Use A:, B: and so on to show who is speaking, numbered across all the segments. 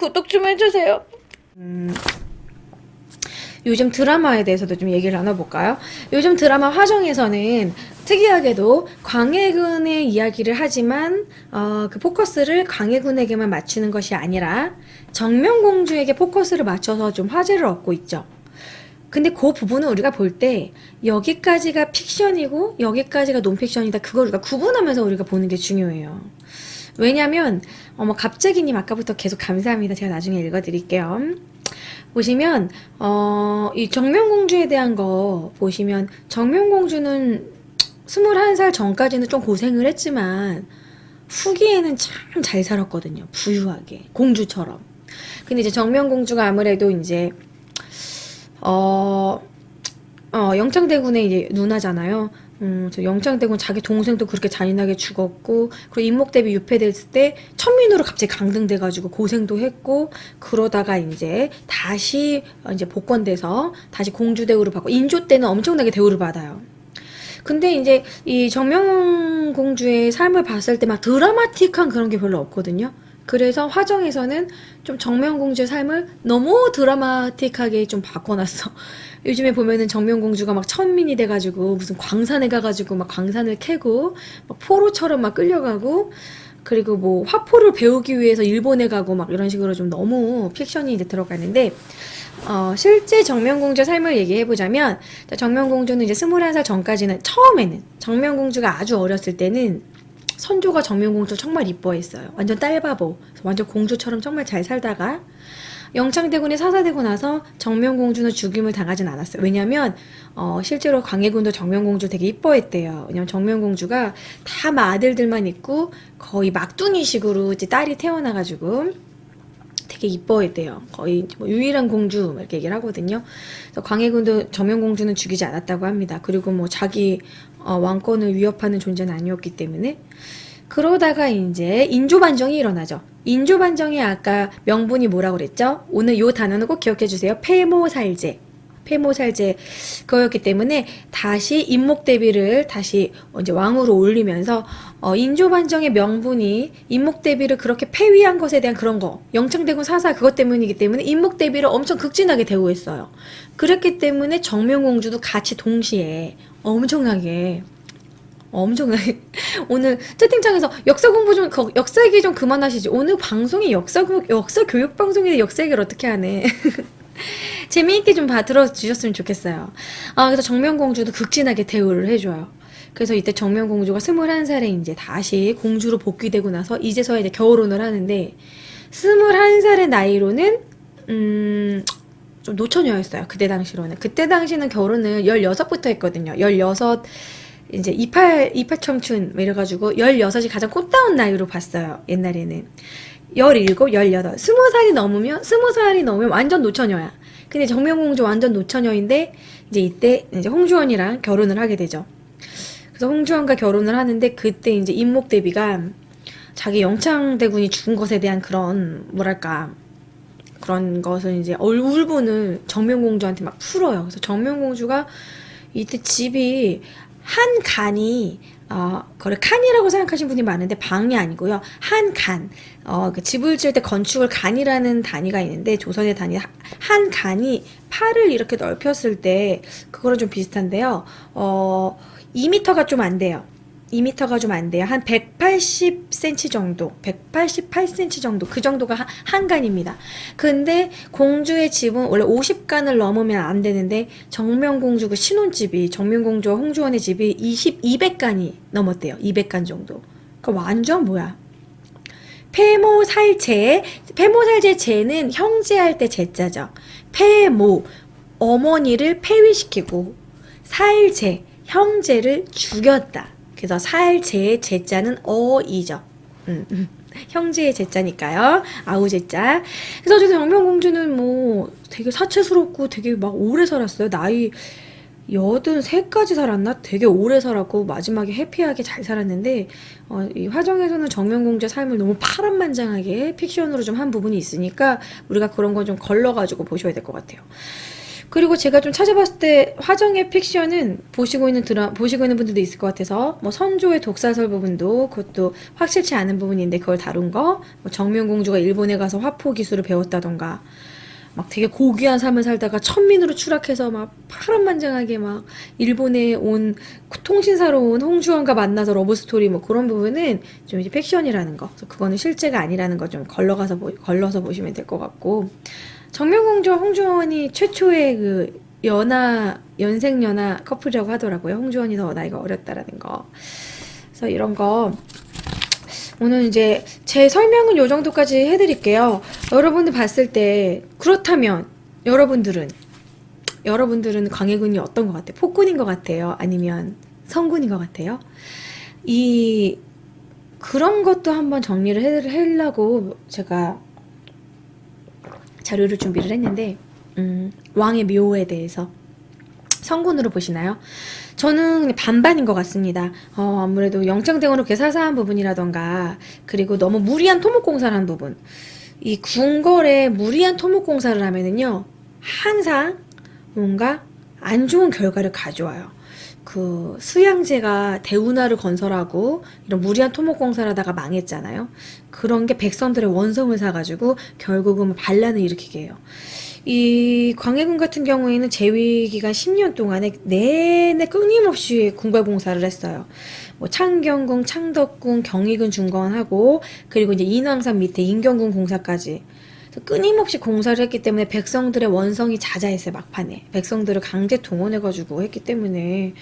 A: 구독 좀 해주세요. 요즘 드라마에 대해서도 좀 얘기를 나눠볼까요? 요즘 드라마 화정에서는 특이하게도 광해군의 이야기를 하지만 그 포커스를 광해군에게만 맞추는 것이 아니라 정명공주에게 포커스를 맞춰서 좀 화제를 얻고 있죠. 근데 그 부분은 우리가 볼 때 여기까지가 픽션이고 여기까지가 논픽션이다, 그걸 우리가 구분하면서 우리가 보는 게 중요해요. 왜냐면 갑자기님 아까부터 계속 감사합니다. 제가 나중에 읽어드릴게요. 보시면 이 정명공주에 대한 거 보시면, 정명공주는 21살 전까지는 좀 고생을 했지만 후기에는 참 잘 살았거든요. 부유하게 공주처럼. 근데 이제 정명공주가 아무래도 이제 영창대군의 이제 누나잖아요. 저 영창대군 자기 동생도 그렇게 잔인하게 죽었고, 그리고 임목대비 유폐됐을 때 천민으로 갑자기 강등돼가지고 고생도 했고, 그러다가 이제 다시 이제 복권돼서 다시 공주 대우를 받고, 인조 때는 엄청나게 대우를 받아요. 근데 이제 이 정명공주의 삶을 봤을 때 막 드라마틱한 그런 게 별로 없거든요. 그래서 화정에서는 좀 정명공주의 삶을 너무 드라마틱하게 좀 바꿔놨어. 요즘에 보면은 정명공주가 막 천민이 돼가지고 무슨 광산에 가가지고 막 광산을 캐고 막 포로처럼 막 끌려가고, 그리고 뭐 화포를 배우기 위해서 일본에 가고 막 이런 식으로 좀 너무 픽션이 이제 들어가는데, 실제 정명공주의 삶을 얘기해보자면, 정명공주는 이제 21살 전까지는, 처음에는 정명공주가 아주 어렸을 때는 선조가 정명공주 정말 이뻐했어요. 완전 딸바보, 완전 공주처럼 정말 잘 살다가 영창대군이 사사되고 나서 정명공주는 죽임을 당하진 않았어요. 왜냐면 실제로 광해군도 정명공주 되게 이뻐했대요. 왜냐면 정명공주가 다 막 아들들만 있고 거의 막둥이식으로 이제 딸이 태어나가지고 되게 이뻐했대요. 거의 뭐 유일한 공주 이렇게 얘기를 하거든요. 그래서 광해군도 정명공주는 죽이지 않았다고 합니다. 그리고 뭐 자기 왕권을 위협하는 존재는 아니었기 때문에. 그러다가 이제 인조반정이 일어나죠. 인조반정이 아까 명분이 뭐라고 그랬죠? 오늘 요 단어는 꼭 기억해 주세요. 폐모살제. 폐모살제 그거였기 때문에 다시 임목대비를 다시 이제 왕으로 올리면서 인조반정의 명분이 임목대비를 그렇게 폐위한 것에 대한 그런 거, 영창대군 사사 그것 때문이기 때문에 임목대비를 엄청 극진하게 대우했어요. 그랬기 때문에 정명공주도 같이 동시에 엄청나게 오늘 채팅창에서 역사 공부 좀, 역사 얘기 좀 그만하시지. 오늘 방송이 역사 교육 방송인데 역사 얘기를 어떻게 하네. 재미있게 좀 들어주셨으면 좋겠어요. 그래서 정명공주도 극진하게 대우를 해줘요. 그래서 이때 정명공주가 21살에 이제 다시 공주로 복귀되고 나서 이제서야 이제 결혼을 하는데, 21살의 나이로는 좀 노처녀였어요. 그때 당시로는. 그때 당시는 결혼을 16부터 했거든요. 16, 이제 28 청춘 이래가지고 16이 가장 꽃다운 나이로 봤어요. 옛날에는 17, 18, 20살이 넘으면 완전 노처녀야. 근데 정명공주 완전 노처녀인데 이제 이때 이제 홍주원이랑 결혼을 하게 되죠. 그래서 홍주원과 결혼을 하는데, 그때 이제 임목대비가 자기 영창대군이 죽은 것에 대한 그런 뭐랄까 그런 것을 이제 울분을 정명공주한테 막 풀어요. 그래서 정명공주가 이때 집이 한 간이 그걸 칸이라고 생각하시는 분이 많은데 방이 아니고요. 한 간. 그 집을 지을 때 건축을 간이라는 단위가 있는데, 조선의 단위 한 간이 팔을 이렇게 넓혔을 때 그거랑 좀 비슷한데요. 2m가 좀 안 돼요. 2m가 좀 안 돼요. 한 180cm 정도, 188cm 정도, 그 정도가 한간입니다. 근데 공주의 집은 원래 50간을 넘으면 안 되는데, 정명공주 그 신혼집이, 정명공주와 홍주원의 집이 200간이 넘었대요. 200간 정도. 그러니까 완전 뭐야. 폐모살제, 폐모살제 제는 형제할 때 제자죠. 폐모, 어머니를 폐위시키고, 살제, 형제를 죽였다. 그래서 살제의 제자는 어이죠. 형제의 제자니까요. 아우제자. 그래서 어쨌든 정명공주는 뭐 되게 사체스럽고 되게 막 오래 살았어요. 나이 83까지 살았나? 되게 오래 살았고 마지막에 해피하게 잘 살았는데, 이 화정에서는 정명공주의 삶을 너무 파란만장하게 픽션으로 좀 한 부분이 있으니까 우리가 그런 건 좀 걸러가지고 보셔야 될 것 같아요. 그리고 제가 좀 찾아봤을 때 화정의 픽션은 보시고 있는 분들도 있을 것 같아서 뭐 선조의 독사설 부분도 그것도 확실치 않은 부분인데 그걸 다룬 거, 뭐 정명공주가 일본에 가서 화포 기술을 배웠다던가, 막 되게 고귀한 삶을 살다가 천민으로 추락해서 막 파란만장하게 막 일본에 온 통신사로 온 홍주원과 만나서 러브스토리 뭐 그런 부분은 좀 이제 픽션이라는 거. 그래서 그거는 실제가 아니라는 거 좀 걸러서 보시면 될 것 같고. 정명공주와 홍주원이 최초의 그 연생연하 커플이라고 하더라고요. 홍주원이 더 나이가 어렸다라는 거. 그래서 이런 거 오늘 이제 제 설명은 요 정도까지 해드릴게요. 여러분들 봤을 때 그렇다면 여러분들은 광해군이 어떤 것 같아요? 폭군인 것 같아요? 아니면 성군인 것 같아요? 그런 것도 한번 정리를 하려고 제가 자료를 준비를 했는데, 왕의 묘에 대해서 성군으로 보시나요? 저는 그냥 반반인 것 같습니다. 아무래도 영창대군으로 그렇게 사사한 부분이라던가, 그리고 너무 무리한 토목공사를 한 부분. 이 궁궐에 무리한 토목공사를 하면은요, 항상 뭔가 안 좋은 결과를 가져와요. 그 수양제가 대운하를 건설하고 이런 무리한 토목공사를 하다가 망했잖아요. 그런 게 백성들의 원성을 사가지고 결국은 반란을 일으키게 해요. 이 광해군 같은 경우에는 재위 기간 10년 동안에 내내 끊임없이 궁궐공사를 했어요. 뭐 창경궁, 창덕궁, 경희궁 중건하고, 그리고 이제 인왕산 밑에 인경궁 공사까지 끊임없이 공사를 했기 때문에 백성들의 원성이 자자했어요. 막판에 백성들을 강제 동원해가지고 했기 때문에,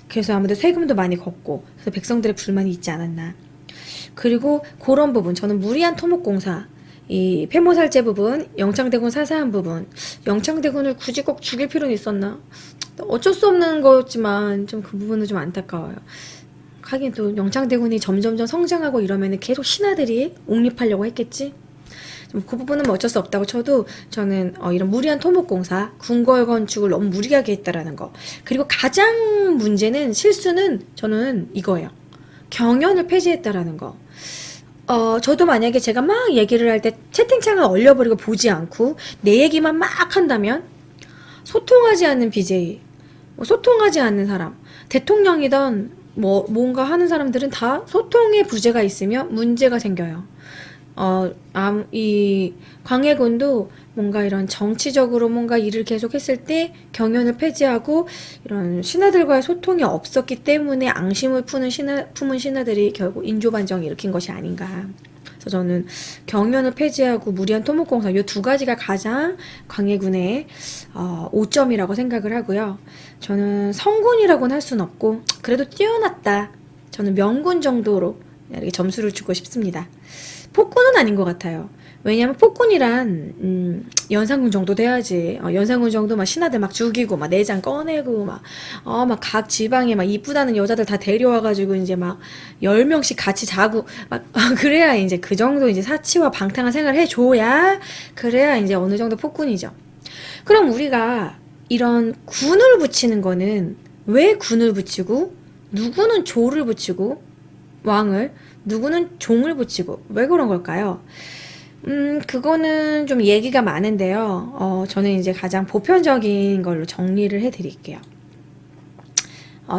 A: 그래서 아무래도 세금도 많이 걷고, 그래서 백성들의 불만이 있지 않았나. 그리고 그런 부분, 저는 무리한 토목공사, 이 폐모살제 부분, 영창대군 사사한 부분, 영창대군을 굳이 꼭 죽일 필요는 있었나? 어쩔 수 없는 거였지만 좀 그 부분은 좀 안타까워요. 하긴 또 영창대군이 점점점 성장하고 이러면은 계속 신하들이 옹립하려고 했겠지? 그 부분은 뭐 어쩔 수 없다고 쳐도, 저는 이런 무리한 토목공사, 궁궐 건축을 너무 무리하게 했다라는 거. 그리고 가장 문제는, 실수는 저는 이거예요. 경연을 폐지했다라는 거. 저도 만약에 제가 막 얘기를 할 때 채팅창을 얼려버리고 보지 않고 내 얘기만 막 한다면, 소통하지 않는 BJ, 소통하지 않는 사람, 대통령이던 뭔가 하는 사람들은 다 소통에 부재가 있으면 문제가 생겨요. 이 광해군도 뭔가 이런 정치적으로 뭔가 일을 계속 했을 때 경연을 폐지하고 이런 신하들과의 소통이 없었기 때문에 앙심을 품은 신하들이 결국 인조반정을 일으킨 것이 아닌가. 그래서 저는 경연을 폐지하고 무리한 토목공사, 이 두 가지가 가장 광해군의 오점이라고 생각을 하고요. 저는 성군이라고는 할 수는 없고 그래도 뛰어났다, 저는 명군 정도로 이렇게 점수를 주고 싶습니다. 폭군은 아닌 것 같아요. 왜냐면 폭군이란 연산군 정도 돼야지. 연산군 정도 막 신하들 막 죽이고 막 내장 꺼내고 막 각 지방에 막 이쁘다는 여자들 다 데려와가지고 이제 막 10명씩 같이 자고 막 그래야 이제 그 정도 이제 사치와 방탕한 생활을 해줘야, 그래야 이제 어느 정도 폭군이죠. 그럼 우리가 이런 군을 붙이는 거는 왜 군을 붙이고, 누구는 조를 붙이고 왕을, 누구는 종을 붙이고 왜 그런 걸까요? 그거는 좀 얘기가 많은데요. 저는 이제 가장 보편적인 걸로 정리를 해드릴게요.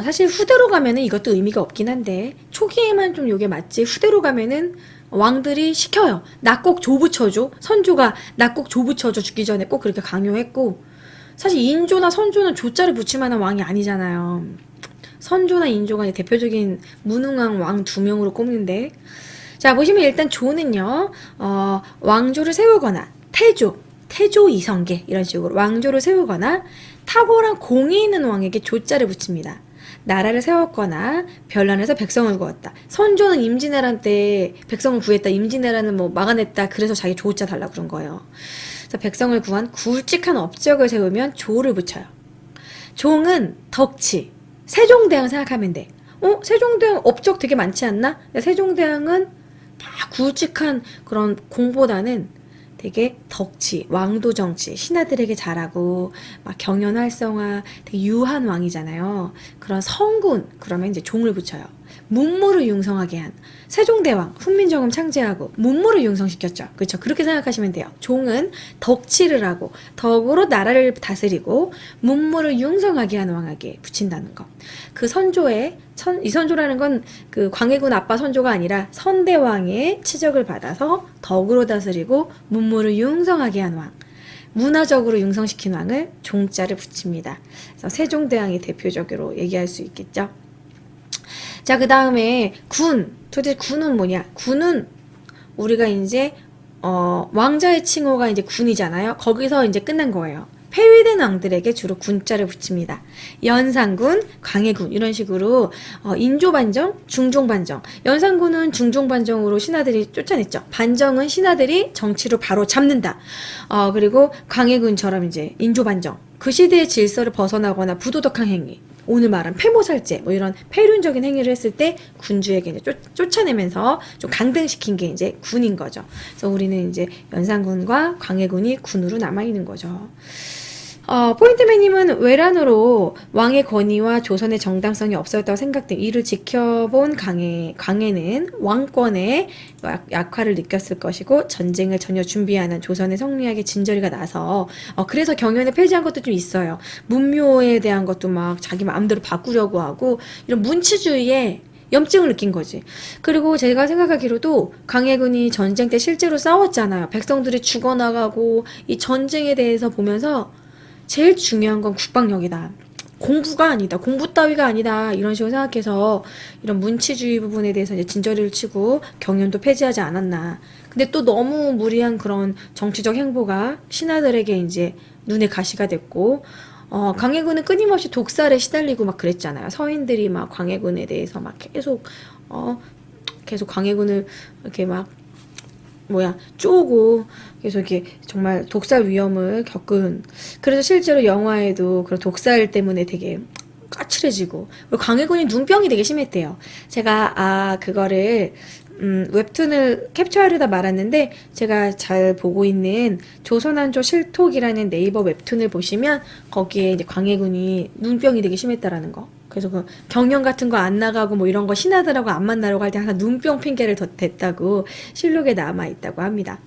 A: 사실 후대로 가면은 이것도 의미가 없긴 한데, 초기에만 좀 요게 맞지, 후대로 가면은 왕들이 시켜요. 나 꼭 조 붙여줘. 선조가 나 꼭 조 붙여줘. 죽기 전에 꼭 그렇게 강요했고, 사실 인조나 선조는 조자를 붙일 만한 왕이 아니잖아요. 선조나 인조가 대표적인 무능한 왕 2명으로 꼽는데, 자 보시면 일단 조는요, 왕조를 세우거나 태조 이성계 이런 식으로 왕조를 세우거나 탁월한 공이 있는 왕에게 조자를 붙입니다. 나라를 세웠거나 변란해서 백성을 구했다. 선조는 임진왜란 때 백성을 구했다, 임진왜란을 뭐 막아냈다, 그래서 자기 조자 달라고 그런 거예요. 그래서 백성을 구한 굵직한 업적을 세우면 조를 붙여요. 종은 덕치, 세종대왕 생각하면 돼. 세종대왕 업적 되게 많지 않나? 세종대왕은 막 굵직한 그런 공보다는 되게 덕치, 왕도 정치, 신하들에게 잘하고 막 경연 활성화, 되게 유한 왕이잖아요. 그런 성군 그러면 이제 종을 붙여요. 문무를 융성하게 한 세종대왕 훈민정음 창제하고 문무를 융성시켰죠. 그렇죠. 그렇게 생각하시면 돼요. 종은 덕치를 하고 덕으로 나라를 다스리고 문무를 융성하게 한 왕에게 붙인다는 거. 그 선조의 이 선조라는 건 그 광해군 아빠 선조가 아니라 선대왕의 치적을 받아서 덕으로 다스리고 문무를 융성하게 한 왕. 문화적으로 융성시킨 왕을 종자를 붙입니다. 그래서 세종대왕이 대표적으로 얘기할 수 있겠죠. 자, 그 다음에 군. 도대체 군은 뭐냐? 군은 우리가 이제 왕자의 칭호가 이제 군이잖아요. 거기서 이제 끝난 거예요. 폐위된 왕들에게 주로 군자를 붙입니다. 연산군, 광해군 이런 식으로 인조반정, 중종반정. 연산군은 중종반정으로 신하들이 쫓아냈죠. 반정은 신하들이 정치로 바로 잡는다. 그리고 광해군처럼 이제 인조반정. 그 시대의 질서를 벗어나거나 부도덕한 행위. 오늘 말한 폐모살제 뭐 이런 폐륜적인 행위를 했을 때 군주에게 이제 쫓아내면서 좀 강등시킨 게 이제 군인 거죠. 그래서 우리는 이제 연산군과 광해군이 군으로 남아 있는 거죠. 포인트맨님은 외란으로 왕의 권위와 조선의 정당성이 없어졌다고 생각돼 이를 지켜본 광해는 왕권의 약화를 느꼈을 것이고 전쟁을 전혀 준비하는 조선의 성리학의 진저리가 나서 그래서 경연을 폐지한 것도 좀 있어요. 문묘에 대한 것도 막 자기 마음대로 바꾸려고 하고 이런 문치주의에 염증을 느낀 거지. 그리고 제가 생각하기로도 광해군이 전쟁 때 실제로 싸웠잖아요. 백성들이 죽어나가고 이 전쟁에 대해서 보면서 제일 중요한 건 국방력이다. 공부가 아니다. 공부 따위가 아니다. 이런 식으로 생각해서 이런 문치주의 부분에 대해서 이제 진저리를 치고 경연도 폐지하지 않았나. 근데 또 너무 무리한 그런 정치적 행보가 신하들에게 이제 눈에 가시가 됐고, 광해군은 끊임없이 독살에 시달리고 막 그랬잖아요. 서인들이 막 광해군에 대해서 막 계속 광해군을 이렇게 막 쪼고 계속 이렇게 정말 독살 위험을 겪은. 그래서 실제로 영화에도 그런 독살 때문에 되게 까칠해지고, 그리고 광해군이 눈병이 되게 심했대요. 제가 그거를 웹툰을 캡처하려다 말았는데, 제가 잘 보고 있는 조선한조 실톡이라는 네이버 웹툰을 보시면 거기에 이제 광해군이 눈병이 되게 심했다라는 거. 그래서 그 경연 같은 거 안 나가고 뭐 이런 거 신하들하고 안 만나려고 할 때 항상 눈병 핑계를 댔다고 실록에 남아 있다고 합니다.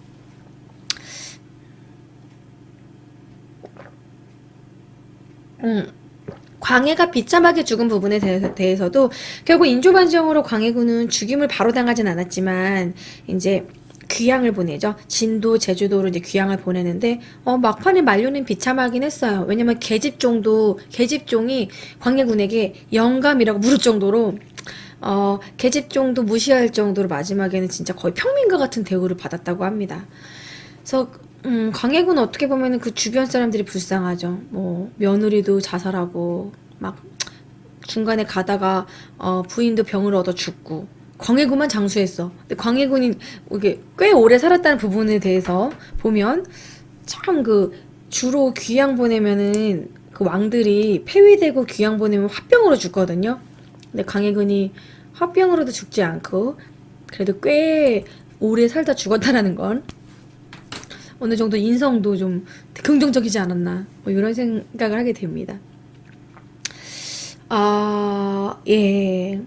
A: 광해가 비참하게 죽은 부분에 대해서도 결국 인조반정으로 광해군은 죽임을 바로 당하진 않았지만 이제 귀양을 보내죠. 진도, 제주도로 이제 귀양을 보내는데 막판에 만료는 비참하긴 했어요. 왜냐면 계집종이 광해군에게 영감이라고 부를 정도로 계집종도 무시할 정도로 마지막에는 진짜 거의 평민과 같은 대우를 받았다고 합니다. 그래서 광해군은 어떻게 보면은 그 주변 사람들이 불쌍하죠. 뭐 며느리도 자살하고 막 중간에 가다가 부인도 병을 얻어 죽고 광해군만 장수했어. 근데 광해군이 이게 꽤 오래 살았다는 부분에 대해서 보면 참 주로 귀양 보내면은 그 왕들이 폐위되고 귀양 보내면 화병으로 죽거든요. 근데 광해군이 화병으로도 죽지 않고 그래도 꽤 오래 살다 죽었다라는 건 어느 정도 인성도 좀 긍정적이지 않았나 뭐 이런 생각을 하게 됩니다. 예.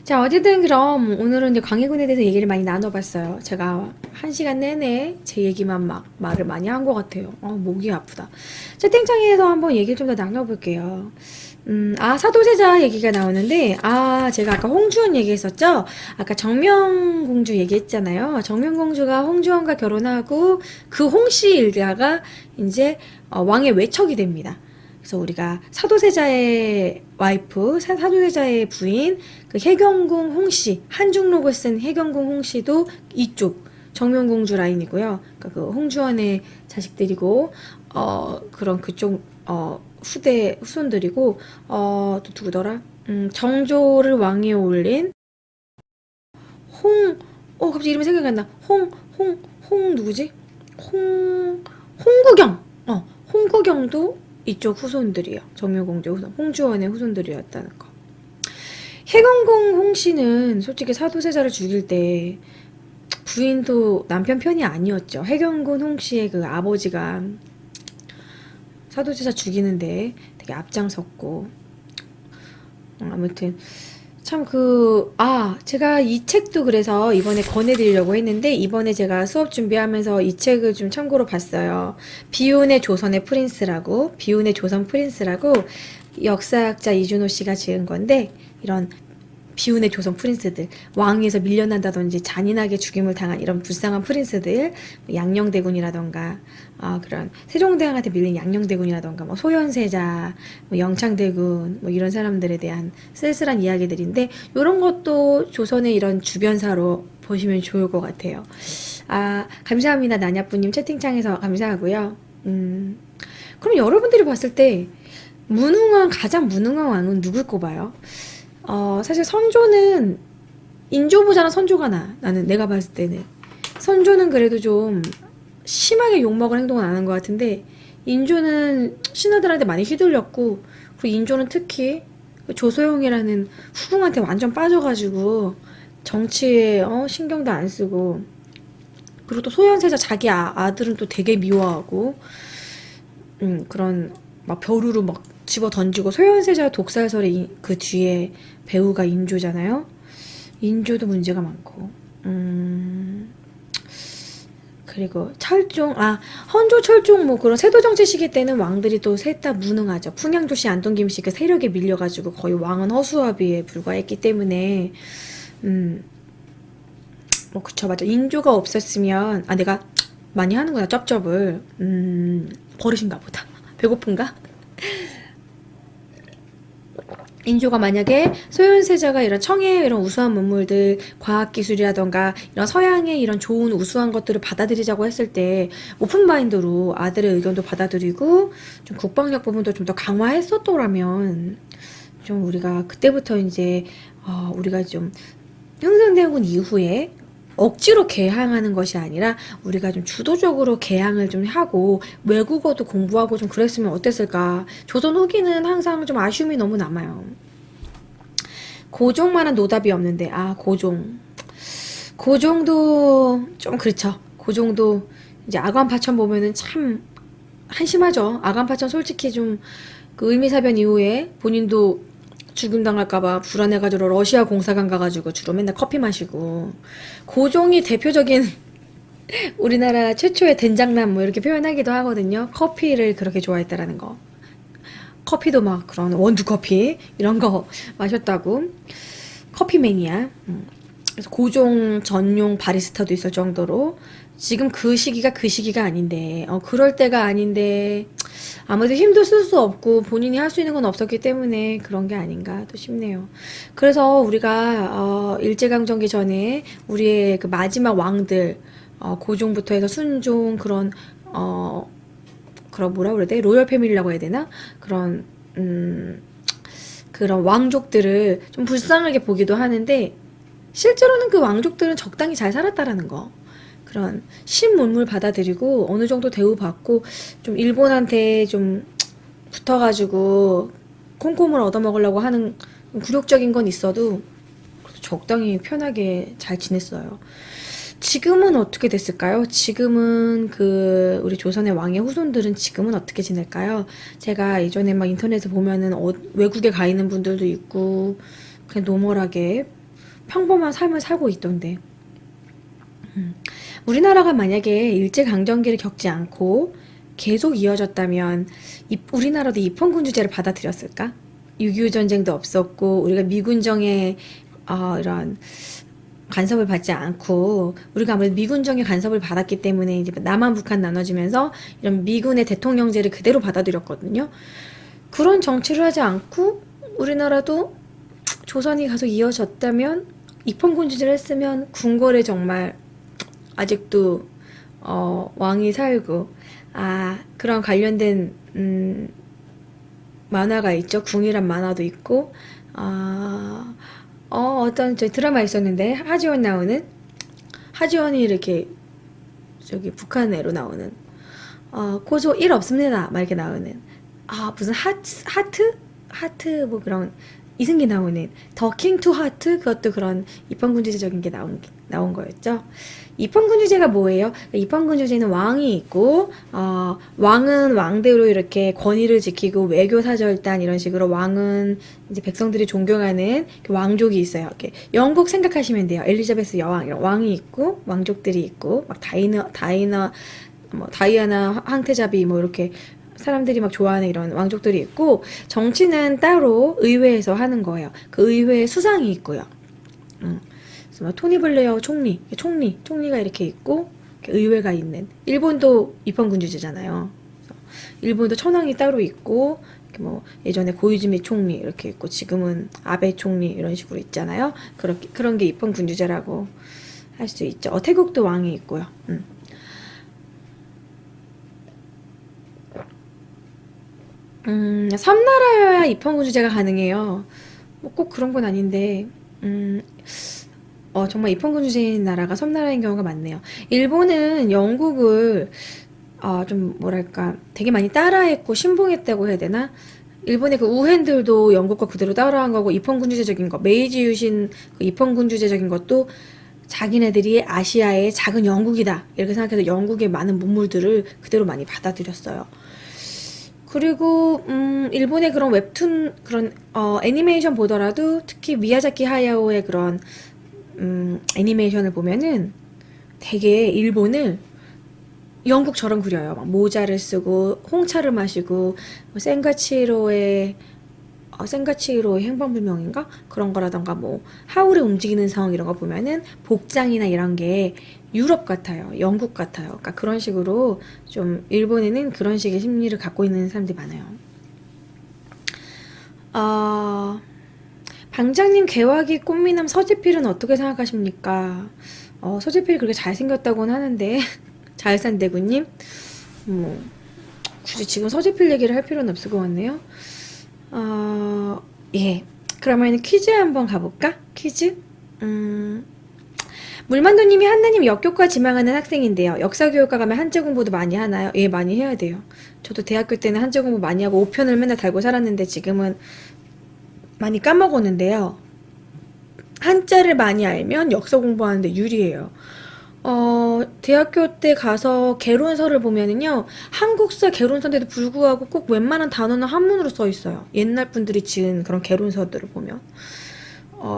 A: 자, 어쨌든 그럼 오늘은 이제 광해군에 대해서 얘기를 많이 나눠봤어요. 제가 1시간 내내 제 얘기만 막 말을 많이 한 것 같아요. 목이 아프다. 채팅창에서 한번 얘기를 좀 더 나눠볼게요. 사도세자 얘기가 나오는데, 제가 아까 홍주원 얘기했었죠? 아까 정명공주 얘기했잖아요. 정명공주가 홍주원과 결혼하고 그 홍씨 일가가 이제 왕의 외척이 됩니다. 그래서 우리가 사도세자의 와이프, 사도세자의 부인, 그 해경궁 홍씨, 한중록을 쓴 해경궁 홍씨도 이쪽 정명공주 라인이고요. 그러니까 그 홍주원의 자식들이고, 그런 그쪽, 후손들이고, 또 누구더라? 정조를 왕위에 올린 갑자기 이름이 생각이 안 나. 누구지? 홍구경! 홍구경도 이쪽 후손들이요. 정묘공주 후손, 홍주원의 후손들이었다는 거. 해경궁 홍씨는 솔직히 사도세자를 죽일 때 부인도 남편 편이 아니었죠. 해경군 홍씨의 그 아버지가 사도제자 죽이는데 되게 앞장섰고, 아무튼 참 제가 이 책도 그래서 이번에 권해드리려고 했는데, 이번에 제가 수업 준비하면서 이 책을 좀 참고로 봤어요. 비운의 조선의 프린스라고, 비운의 조선 프린스라고 역사학자 이준호 씨가 지은 건데, 이런 비운의 조선 프린스들, 왕위에서 밀려난다든지 잔인하게 죽임을 당한 이런 불쌍한 프린스들, 양녕대군이라던가, 그런 세종대왕한테 밀린 양녕대군이라던가, 뭐 소현세자, 뭐 영창대군, 뭐 이런 사람들에 대한 쓸쓸한 이야기들인데, 이런 것도 조선의 이런 주변사로 보시면 좋을 것 같아요. 감사합니다. 나냐뿌님 채팅창에서 감사하고요. 그럼 여러분들이 봤을 때 가장 무능한 왕은 누굴 꼽아요? 사실 선조는 인조보다는 선조가 나는 내가 봤을 때는 선조는 그래도 좀 심하게 욕먹을 행동은 안 한 것 같은데, 인조는 신하들한테 많이 휘둘렸고, 그리고 인조는 특히 조소영이라는 후궁한테 완전 빠져가지고 정치에 신경도 안 쓰고, 그리고 또 소현세자 자기 아들은 또 되게 미워하고, 그런 막 벼루로 막 집어 던지고, 소현세자 독살설의 그 뒤에 배우가 인조잖아요. 인조도 문제가 많고, 그리고 헌조, 철종 뭐 그런 세도 정치 시기 때는 왕들이 또 셋 다 무능하죠. 풍양조씨, 안동김씨 그 세력에 밀려가지고 거의 왕은 허수아비에 불과했기 때문에, 뭐 그쵸, 맞아. 인조가 없었으면 내가 많이 하는구나, 쩝쩝을. 버릇인가 보다. 배고픈가? 인조가 만약에 소현세자가 이런 청해의 이런 우수한 문물들, 과학기술이라던가 이런 서양의 이런 좋은 우수한 것들을 받아들이자고 했을 때 오픈 마인드로 아들의 의견도 받아들이고 좀 국방력 부분도 좀 더 강화했었더라면, 좀 우리가 그때부터 이제 우리가 좀 흥선대원군 이후에 억지로 개항하는 것이 아니라 우리가 좀 주도적으로 개항을 좀 하고 외국어도 공부하고 좀 그랬으면 어땠을까. 조선 후기는 항상 좀 아쉬움이 너무 남아요. 고종만한 노답이 없는데, 고종도 좀 그렇죠. 고종도 이제 아관파천 보면은 참 한심하죠. 아관파천 솔직히 좀 그 의미사변 이후에 본인도 죽임당할까봐 불안해가지고 러시아 공사관 가가지고 주로 맨날 커피 마시고, 고종이 대표적인 우리나라 최초의 된장남 뭐 이렇게 표현하기도 하거든요. 커피를 그렇게 좋아했다라는 거. 커피도 막 그런 원두커피 이런 거 마셨다고. 커피 매니아. 그래서 고종 전용 바리스타도 있을 정도로, 지금 그 시기가 아닌데, 그럴 때가 아닌데, 아무래도 힘도 쓸 수 없고 본인이 할 수 있는 건 없었기 때문에 그런 게 아닌가 또 싶네요. 그래서 우리가 일제강점기 전에 우리의 그 마지막 왕들, 고종부터 해서 순종, 그런 뭐라 그래야 돼? 로열 패밀리라고 해야 되나? 그런 왕족들을 좀 불쌍하게 보기도 하는데, 실제로는 그 왕족들은 적당히 잘 살았다라는 거. 그런 신문물 받아들이고 어느 정도 대우받고, 좀 일본한테 좀 붙어가지고 콩콩을 얻어먹으려고 하는 굴욕적인 건 있어도 적당히 편하게 잘 지냈어요. 지금은 어떻게 됐을까요? 지금은 우리 조선의 왕의 후손들은 지금은 어떻게 지낼까요? 제가 예전에 막 인터넷에 보면은 외국에 가 있는 분들도 있고 그냥 노멀하게 평범한 삶을 살고 있던데, 우리나라가 만약에 일제강점기를 겪지 않고 계속 이어졌다면 우리나라도 입헌군주제를 받아들였을까? 6.25 전쟁도 없었고 우리가 미군정의 이런 간섭을 받지 않고, 우리가 아무래도 미군정의 간섭을 받았기 때문에 이제 남한 북한 나눠지면서 이런 미군의 대통령제를 그대로 받아들였거든요. 그런 정치를 하지 않고 우리나라도 조선이 계속 이어졌다면, 입헌군주제를 했으면 궁궐에 정말 아직도 왕이 살고, 그런 관련된 만화가 있죠. 궁이란 만화도 있고, 어떤 저 드라마 있었는데, 하지원이 이렇게 저기 북한 애로 나오는, 고조 1 없습니다 막 이렇게 나오는, 무슨 하트 뭐 그런, 이승기 나오는 더 킹 투 하트, 그것도 그런 입헌군주제적인 게 나온 거였죠. 입헌군 주제가 뭐예요? 입헌군 주제는 왕이 있고, 왕은 왕대로 이렇게 권위를 지키고 외교 사절단 이런 식으로 왕은 이제 백성들이 존경하는 왕족이 있어요. 이렇게 영국 생각하시면 돼요. 엘리자베스 여왕 이런 왕이 있고 왕족들이 있고 막 다이아나 황태자비 뭐 이렇게 사람들이 막 좋아하는 이런 왕족들이 있고, 정치는 따로 의회에서 하는 거예요. 그 의회에 수상이 있고요. 그래서 막 토니 블레어 총리가 이렇게 있고 이렇게 의회가 있는. 일본도 입헌군 주제잖아요. 일본도 천황이 따로 있고 이렇게 뭐 예전에 고이즈미 총리 이렇게 있고 지금은 아베 총리 이런 식으로 있잖아요. 그런 게 입헌군 주제라고 할 수 있죠. 태국도 왕이 있고요. 섬나라여야 입헌군 주제가 가능해요. 뭐 꼭 그런 건 아닌데, 정말 입헌군 주제인 나라가 섬나라인 경우가 많네요. 일본은 영국을, 좀 뭐랄까, 되게 많이 따라했고 신봉했다고 해야 되나? 일본의 그 우현들도 영국과 그대로 따라한 거고, 입헌군 주제적인 거, 메이지 유신 그 입헌군 주제적인 것도 자기네들이 아시아의 작은 영국이다, 이렇게 생각해서 영국의 많은 문물들을 그대로 많이 받아들였어요. 그리고 일본의 그런 웹툰 그런 애니메이션 보더라도 특히 미야자키 하야오의 그런 애니메이션을 보면은 되게 일본을 영국처럼 그려요. 막 모자를 쓰고 홍차를 마시고 뭐 센가치히로의 행방불명인가? 그런 거라던가 뭐 하울의 움직이는 성 이런 거 보면은 복장이나 이런 게 유럽 같아요. 영국 같아요. 그러니까 그런 식으로 좀 일본에는 그런 식의 심리를 갖고 있는 사람들이 많아요. 방장님 개화기 꽃미남 서지필은 어떻게 생각하십니까? 서지필이 그렇게 잘생겼다고는 하는데 잘산대구님 뭐 굳이 지금 서지필 얘기를 할 필요는 없을 것 같네요. 예. 그러면 퀴즈 한번 가볼까? 퀴즈? 물만두님이 한나님 역교과 지망하는 학생인데요. 역사교육과 가면 한자 공부도 많이 하나요? 예, 많이 해야 돼요. 저도 대학교 때는 한자 공부 많이 하고 5편을 맨날 달고 살았는데 지금은 많이 까먹었는데요. 한자를 많이 알면 역사 공부하는데 유리해요. 대학교 때 가서 개론서를 보면은요, 한국사 개론서인데도 불구하고 꼭 웬만한 단어는 한문으로 써 있어요. 옛날 분들이 지은 그런 개론서들을 보면.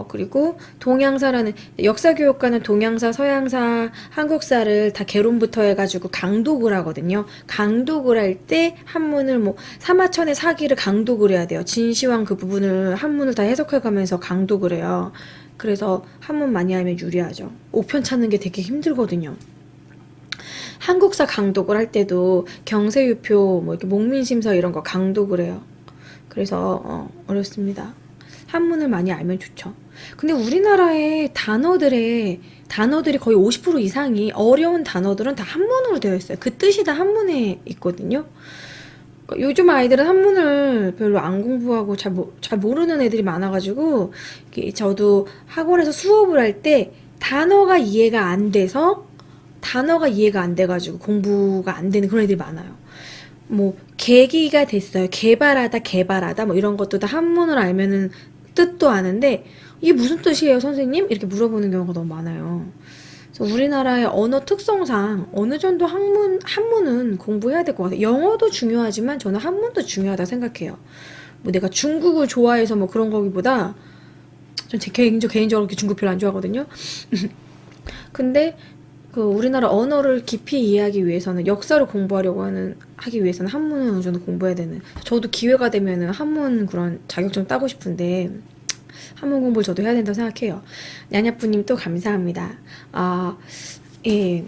A: 그리고 동양사라는, 역사교육과는 동양사, 서양사, 한국사를 다 개론부터 해가지고 강독을 하거든요. 강독을 할 때 한문을 뭐 사마천의 사기를 강독을 해야 돼요. 진시황 그 부분을 한문을 다 해석해가면서 강독을 해요. 그래서 한문 많이 알면 유리하죠. 5편 찾는 게 되게 힘들거든요. 한국사 강독을 할 때도 경세유표, 뭐 이렇게 목민심서 이런 거 강독을 해요. 그래서 어렵습니다. 한문을 많이 알면 좋죠. 근데 우리나라의 단어들이 거의 50% 이상이 어려운 단어들은 다 한문으로 되어 있어요. 그 뜻이 다 한문에 있거든요. 그러니까 요즘 아이들은 한문을 별로 안 공부하고 잘 모르는 애들이 많아가지고, 저도 학원에서 수업을 할 때 단어가 이해가 안 돼가지고 공부가 안 되는 그런 애들이 많아요. 뭐 계기가 됐어요. 개발하다 뭐 이런 것도 다 한문을 알면은 뜻도 아는데 이게 무슨 뜻이에요, 선생님? 이렇게 물어보는 경우가 너무 많아요. 그래서 우리나라의 언어 특성상 어느 정도 한문은 공부해야 될 것 같아요. 영어도 중요하지만 저는 한문도 중요하다 생각해요. 뭐 내가 중국을 좋아해서 뭐 그런 거기보다 전 제 개인적으로 그렇게 중국 별로 안 좋아하거든요. 근데 그 우리나라 언어를 깊이 이해하기 위해서는, 역사를 하기 위해서는 한문은 어느 정도 공부해야 되는. 저도 기회가 되면은 한문 그런 자격증 따고 싶은데 한문 공부를 저도 해야 된다고 생각해요. 냐냐뿌님 또 감사합니다. 예.